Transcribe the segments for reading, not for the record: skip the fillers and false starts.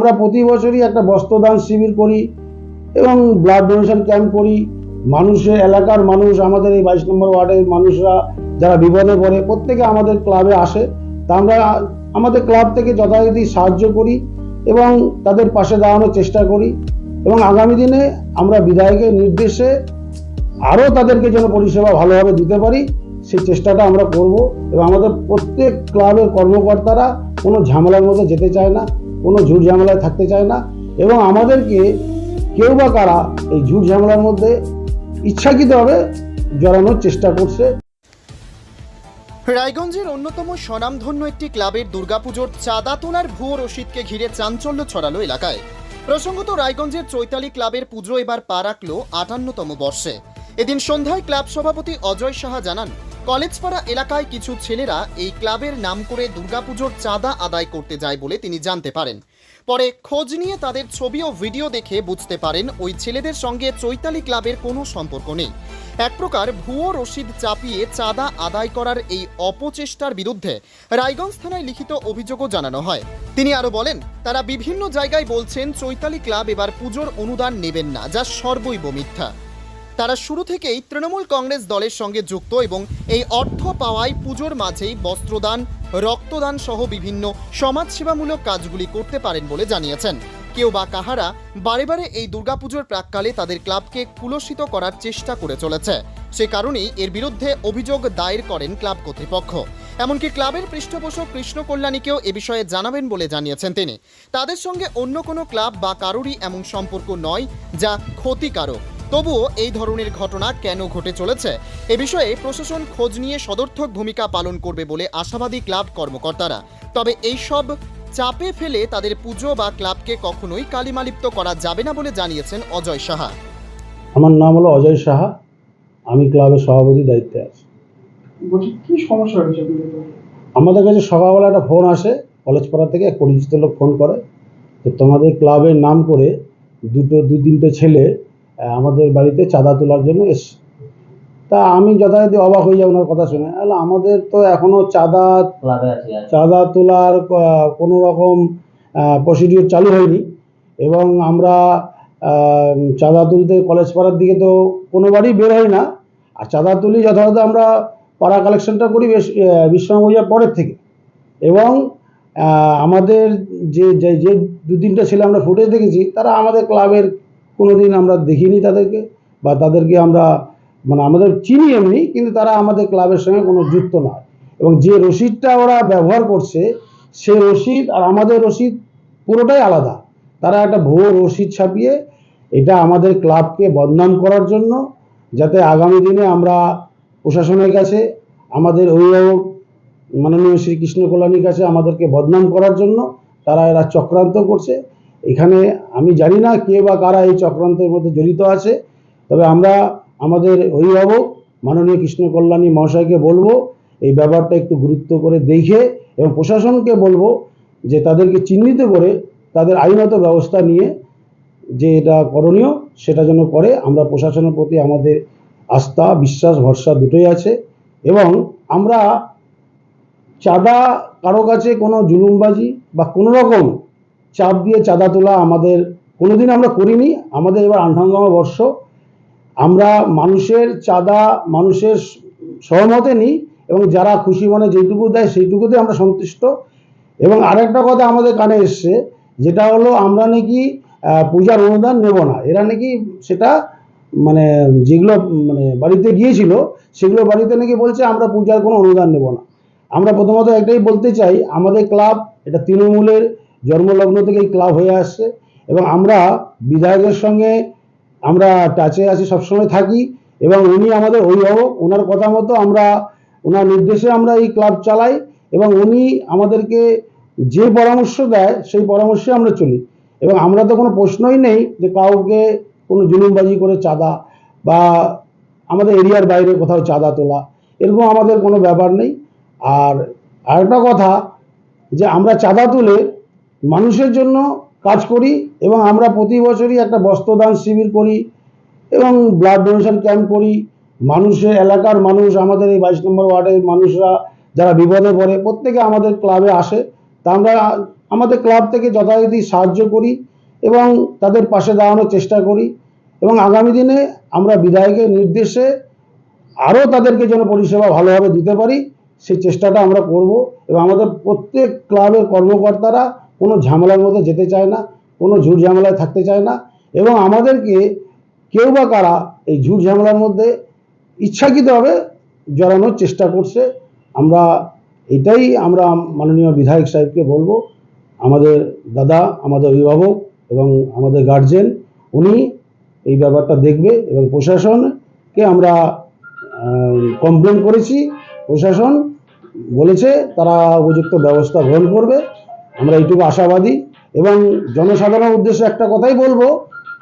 আমরা প্রতি বছরই একটা বস্ত্রদান শিবির করি এবং ব্লাড ডোনেশন ক্যাম্প করি। মানুষের এলাকার মানুষ, আমাদের এই 22 নম্বর ওয়ার্ডের মানুষরা যারা বিপদে পড়ে প্রত্যেকে আমাদের ক্লাবে আসে। তা আমরা আমাদের ক্লাব থেকে যথাযথ সাহায্য করি এবং তাদের পাশে দাঁড়ানোর চেষ্টা করি এবং আগামী দিনে আমরা বিধায়কের নির্দেশে আরও তাদেরকে যেন পরিষেবা ভালোভাবে দিতে পারি সেই চেষ্টাটা আমরা করব। এবং আমাদের প্রত্যেক ক্লাবের কর্মকর্তারা কোনো ঝামেলার মধ্যে যেতে চায় না, কোনো ঝুট ঝামেলায় থাকতে চায় না এবং আমাদেরকে কেউ বা কারা এই ঝুট ঝামেলার মধ্যে ইচ্ছাকৃতভাবে জড়ানোর চেষ্টা করছে। রায়গঞ্জের অন্যতম স্বনামধন্য একটি ক্লাবের দুর্গাপুজোর চাঁদা তোলার ভুয়ো রসিদকে ঘিরে চাঞ্চল্য ছড়ালো এলাকায়। প্রসঙ্গত, রায়গঞ্জের চৈতালি ক্লাবের পুজো এবার পা রাখল 58তম বর্ষে। এদিন সন্ধ্যায় ক্লাব সভাপতি অজয় সাহা জানান, কলেজপাড়া এলাকায় কিছু ছেলেরা এই ক্লাবের নাম করে দুর্গাপুজোর চাঁদা আদায় করতে যায় বলে তিনি জানতে পারেন। পরে খোঁজ নিয়ে তাদের ছবি ও ভিডিও দেখে বুঝতে পারেন ওই ছেলেদের সঙ্গে চৈতালি ক্লাবের কোনো সম্পর্ক নেই। এক প্রকার ভুয়ো রসিদ চাপিয়ে চাঁদা আদায় করার এই অপচেষ্টার বিরুদ্ধে রায়গঞ্জ থানায় লিখিত অভিযোগও জানানো হয়। তিনি আরো বলেন, তারা বিভিন্ন জায়গায় বলছেন চৈতালি ক্লাব এবার পুজোর অনুদান নেবেন না, যা সর্বৈব মিথ্যা। তারা শুরু থেকেই তৃণমূল কংগ্রেস দলের সঙ্গে যুক্ত এবং এই অর্থ পাওয়ায় পুজোর মাঝেই বস্ত্রদান, রক্তদান সহ বিভিন্ন সমাজসেবামূলক কাজগুলি করতে পারেন বলে জানিয়েছেন। কেউ বা কাহারা বারে বারে এই দুর্গাপুজোর প্রাক্কালে তাদের ক্লাবকে কুলসিত করার চেষ্টা করে চলেছে। সে কারণেই এর বিরুদ্ধে অভিযোগ দায়ের করেন ক্লাব কর্তৃপক্ষ। এমনকি ক্লাবের পৃষ্ঠপোষক কৃষ্ণ কল্যাণীকেও এ বিষয়ে জানাবেন বলে জানিয়েছেন তিনি। তাদের সঙ্গে অন্য কোনো ক্লাব বা কারোরই এমন সম্পর্ক নয় যা ক্ষতিকারক। তবুও এই ধরনের ঘটনা কেন ঘটে চলেছে এ বিষয়ে প্রশাসন খোঁজ নিয়ে সদর্থক ভূমিকা পালন করবে বলে আশাবাদী ক্লাব কর্মকর্তারা। তবে এই সব চাপে ফেলে তাদের পুজো বা ক্লাবকে কখনোই কালিমালিপ্ত করা যাবে না বলে জানিয়েছেন অজয় সাহা। আমার নাম হলো অজয় সাহা, আমি ক্লাবের সভাপতি দায়িত্বে আছি। কি সমস্যা হয়েছে? আমাদের কাছে সকালবেলা একটা ফোন আসে, কলেজপাড়া থেকে এক পরিচিত লোক ফোন করে যে তোমাদের ক্লাবের নাম করে দু তিনটে ছেলে আমাদের বাড়িতে চাঁদা তোলার জন্য এসছে। তা আমি যথারীতি অবাক হয়ে যাই ওনার কথা শুনে। আমাদের তো এখনো চাঁদা তোলার কোনো রকম প্রসিডিওর চালু হয়নি এবং আমরা চাঁদা তুলতে কলেজ পাড়ার দিকে তো কোনোবারই বের হয় না। আর চাঁদা তুলি যথাযথ আমরা পাড়া কালেকশনটা করি বিশ্রাম পূজার পরের থেকে। এবং আমাদের যে যে দু তিনটা ছেলে আমরা ফুটেজ দেখেছি তারা আমাদের ক্লাবের কোনোদিন আমরা দেখিনি তাদেরকে, বা তাদেরকে আমরা আমাদের চিনি এমনি, কিন্তু তারা আমাদের ক্লাবের সঙ্গে কোনো যুক্ত নয়। এবং যে রসিদটা ওরা ব্যবহার করছে সে রসিদ আর আমাদের রসিদ পুরোটাই আলাদা। তারা একটা ভুয়ো রসিদ ছাপিয়ে এটা আমাদের ক্লাবকে বদনাম করার জন্য, যাতে আগামী দিনে আমরা প্রশাসনের কাছে, আমাদের অভিভাবক মাননীয় শ্রী কৃষ্ণ কল্যাণীর কাছে আমাদেরকে বদনাম করার জন্য তারা এরা চক্রান্ত করছে। এখানে আমি জানি না কে বা কারা এই চক্রান্তের মধ্যে জড়িত আছে, তবে আমরা আমাদের অভিভাবক মাননীয় কৃষ্ণ কল্যাণী মহাশয়কে বলবো এই ব্যাপারটা একটু গুরুত্ব করে দেখে, এবং প্রশাসনকে বলবো যে তাদেরকে চিহ্নিত করে তাদের আইনত ব্যবস্থা নিয়ে যে এটা করণীয় সেটা যেন করে। আমরা প্রশাসনের প্রতি আমাদের আস্থা, বিশ্বাস, ভরসা দুটোই আছে। এবং আমরা চাঁদা কারো কাছে কোনো জুলুমবাজি বা কোনো রকম চাপ দিয়ে চাঁদা তোলা আমাদের কোনোদিন আমরা করিনি। আমাদের এবার 58তম বর্ষ, আমরা মানুষের চাঁদা মানুষের সহমতে নিই এবং যারা খুশি মনে যেটুকু দেয় সেইটুকুতে আমরা সন্তুষ্ট। এবং আরেকটা কথা আমাদের কানে এসছে, যেটা হলো আমরা নাকি পূজার অনুদান নেব না। এরা নাকি সেটা যেগুলো বাড়িতে গিয়েছিল সেগুলো বাড়িতে নাকি বলছে আমরা পূজার কোনো অনুদান নেব না। আমরা প্রথমত একটাই বলতে চাই, আমাদের ক্লাব এটা তৃণমূলের জন্মলগ্ন থেকে এই ক্লাব হয়ে আসছে এবং আমরা বিধায়কের সঙ্গে আমরা টাচে আছি, সবসময় থাকি এবং উনি আমাদের অভিভাবক। ওনার কথা মতো আমরা, ওনার নির্দেশে আমরা এই ক্লাব চালাই এবং উনি আমাদেরকে যে পরামর্শ দেয় সেই পরামর্শে আমরা চলি। এবং আমরা তো কোনো প্রশ্নই নেই যে কাউকে কোনো জুলুমবাজি করে চাঁদা বা আমাদের এরিয়ার বাইরে কোথাও চাঁদা তোলা, এরকম আমাদের কোনো ব্যাপার নেই। আর আরেকটা কথা, যে আমরা চাঁদা তুলে মানুষের জন্য কাজ করি এবং আমরা প্রতি বছরই একটা বস্ত্রদান শিবির করি এবং ব্লাড ডোনেশন ক্যাম্প করি। মানুষের এলাকার মানুষ, আমাদের এই 22 নম্বর ওয়ার্ডের মানুষরা যারা বিপদে পড়ে প্রত্যেকে আমাদের ক্লাবে আসে। তা আমরা আমাদের ক্লাব থেকে যথারীতি সাহায্য করি এবং তাদের পাশে দাঁড়ানোর চেষ্টা করি এবং আগামী দিনে আমরা বিধায়কের নির্দেশে আরও তাদেরকে যেন পরিষেবা ভালোভাবে দিতে পারি সেই চেষ্টাটা আমরা করব এবং আমাদের প্রত্যেক ক্লাবের কর্মকর্তারা কোনো ঝামেলার মধ্যে যেতে চায় না, কোনো ঝুট ঝামেলায় থাকতে চায় না এবং আমাদেরকে কেউ বা কারা এই ঝুট ঝামেলার মধ্যে ইচ্ছাকৃতভাবে জড়ানোর চেষ্টা করছে। আমরা মাননীয় বিধায়ক সাহেবকে বলবো, আমাদের দাদা, আমাদের অভিভাবক এবং আমাদের গার্জেন, উনি এই ব্যাপারটা দেখবে এবং প্রশাসনকে আমরা কমপ্লেন করেছি, প্রশাসন বলেছে তারা উপযুক্ত ব্যবস্থা গ্রহণ করবে। আমরা এইটুকু আশাবাদী এবং জনসাধারণের উদ্দেশ্যে একটা কথাই বলবো,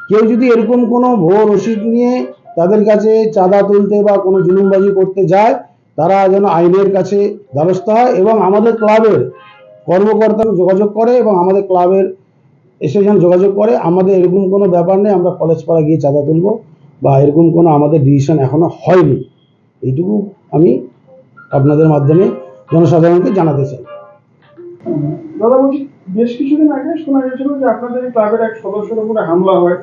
কেউ যদি এরকম কোনো ভুয়ো রসিদ নিয়ে তাদের কাছে চাঁদা তুলতে বা কোনো জুলুমবাজি করতে যায়, তারা যেন আইনের কাছে দ্বারস্থ হয় এবং আমাদের ক্লাবের কর্মকর্তা যোগাযোগ করে এবং আমাদের ক্লাবের এসে যেন যোগাযোগ করে। আমাদের এরকম কোনো ব্যাপার নেই আমরা কলেজ পাড়া গিয়ে চাঁদা তুলবো বা এরকম কোনো আমাদের ডিসিশন এখনো হয়নি। এইটুকু আমি আপনাদের মাধ্যমে জনসাধারণকে জানাতে চাই। দাদা বলছি, বেশ কিছুদিন আগে শোনা গেছিল যে আপনাদের এই ক্লাবের এক সদস্যের উপরে হামলা হয়।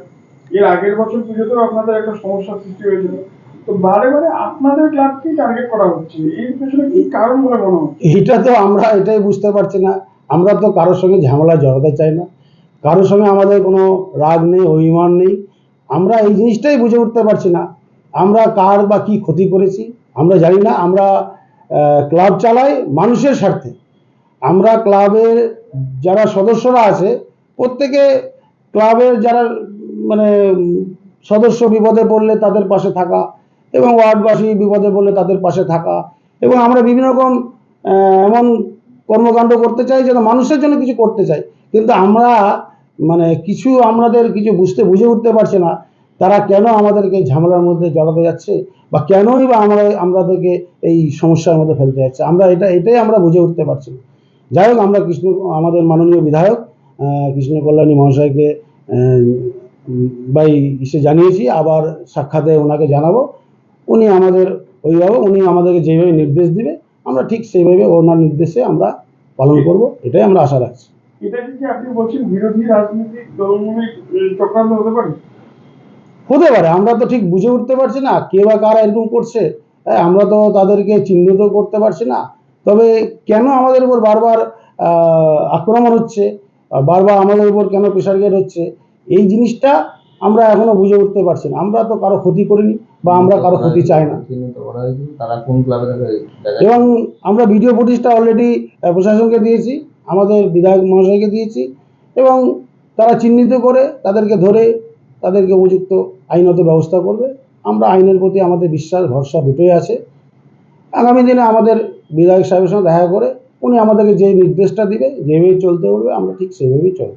এর আগের বছর পুজোতেও আপনাদের একটা সমস্যার সৃষ্টি হয়েছিল। তো বারে বারে আপনাদের ক্লাবকেই টার্গেট করা হচ্ছে, এর পেছনে কি কারণ বলে মনে হচ্ছে? এটা তো আমরা এটাই বুঝতে পারছি না। আমরা তো কারোর সঙ্গে ঝামেলা জড়াতে চাই না, কারোর সঙ্গে আমাদের কোনো রাগ নেই, অভিমান নেই। আমরা এই জিনিসটাই বুঝে উঠতে পারছি না আমরা কার বা কি ক্ষতি করেছি আমরা জানি না। আমরা ক্লাব চালাই মানুষের স্বার্থে। আমরা ক্লাবের যারা সদস্যরা আছে প্রত্যেকে ক্লাবের যারা মানে সদস্য বিপদে পড়লে তাদের পাশে থাকা এবং ওয়ার্ডবাসী বিপদে পড়লে তাদের পাশে থাকা এবং আমরা বিভিন্ন রকম এমন কর্মকাণ্ড করতে চাই যেন মানুষের জন্য কিছু করতে চাই, কিন্তু আমরা আমাদের কিছু বুঝে উঠতে পারছে না তারা কেন আমাদেরকে এই ঝামেলার মধ্যে জড়াতে যাচ্ছে বা কেনই বা আমাদেরকে এই সমস্যার মধ্যে ফেলতে যাচ্ছে। এটাই আমরা বুঝে উঠতে পারছি না। যাই হোক, আমরা আমাদের মাননীয় বিধায়ক কৃষ্ণ কল্যাণী মহাশয়কে জানিয়েছি, আবার সাক্ষাতে ওনাকে জানাবো। উনি আমাদের অভিভাবক, উনি আমাদেরকে যেভাবে নির্দেশ দিবে আমরা ঠিক সেইভাবে ওনার নির্দেশে আমরা পালন করব, এটাই আমরা আশা রাখছি। এটা কি আপনি বলছেন বিরোধী রাজনৈতিক দলগুলির চক্রান্ত হতে পারে? হতে পারে, আমরা তো ঠিক বুঝে উঠতে পারছি না কে বা কারা এরকম করছে। আমরা তো তাদেরকে চিহ্নিত করতে পারছি না, তবে কেন আমাদের উপর বারবার আক্রমণ হচ্ছে, বারবার আমাদের উপর কেন প্রেশার গেট হচ্ছে, এই জিনিসটা আমরা এখনো বুঝে উঠতে পারছি না। আমরা তো কারো ক্ষতি করিনি বা আমরা কারো ক্ষতি চাই না এবং আমরা ভিডিও ফুটেজটা অলরেডি প্রশাসনকে দিয়েছি, আমাদের বিধায়ক মহাশয়কে দিয়েছি এবং তারা চিহ্নিত করে তাদেরকে ধরে তাদেরকে উপযুক্ত আইনত ব্যবস্থা করবে। আমরা আইনের প্রতি আমাদের বিশ্বাস ভরসা দুটোই আছে। আগামী দিনে আমাদের বিধায়ক সাহেবের সঙ্গে দেখা করে উনি আমাদেরকে যে নির্দেশটা দিবে, যেভাবে চলতে বলবে আমরা ঠিক সেভাবেই চলব।